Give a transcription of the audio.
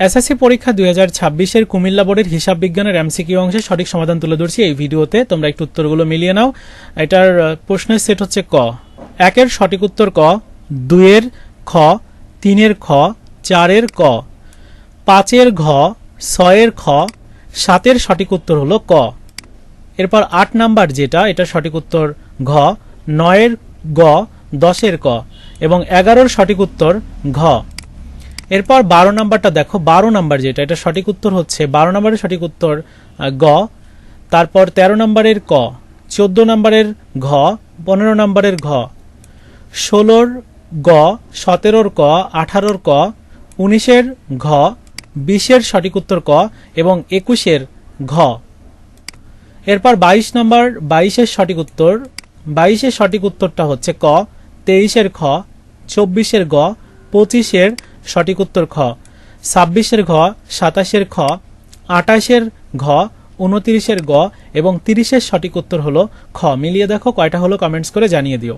SSC পরীক্ষা 2026 কুমিল্লা বোর্ডের হিসাব বিজ্ঞানের এমসিকিউ অংশে সঠিক সমাধান তুলে ধরছি এই ভিডিওতে। তোমরা একটু উত্তরগুলো মিলিয়ে নাও। এটার প্রশ্নের সেট হচ্ছে ক, 1 এর সঠিক উত্তর ক, 2 এর খ, 3 এর খ, 4 এর ক, 5 এর ঘ, 6 এর খ, 7 এর সঠিক উত্তর হলো ক। এরপর 8 নাম্বার যেটা, এটা সঠিক উত্তর ঘ, 9 এর গ, 10 এর ক এবং 11 এর সঠিক উত্তর ঘ। এরপর 12 নাম্বারটা দেখো, 12 নাম্বার যেটা, এটা সঠিক উত্তর হচ্ছে 12 নাম্বারের সঠিক উত্তর গ। তারপর 13 নাম্বারের ক, 14 নাম্বারের ঘ, 15 নাম্বারের ঘ, 16 গ, 17 ক, 18 ক, 19 ঘ, 20 সঠিক উত্তর ক এবং 21 ঘ। এরপর 22 নাম্বার, 22 সঠিক উত্তর, 22 সঠিক উত্তরটা হচ্ছে ক, 23 খ, 24 গ, 25 সঠিক উত্তর খ, 26 ঘ, 27 খ, 28 ঘ, 29 গ এবং 30 সঠিক উত্তর হলো খ। মিলিয়ে দেখো কয়টা হলো, কমেন্টস করে জানিয়ে দিও।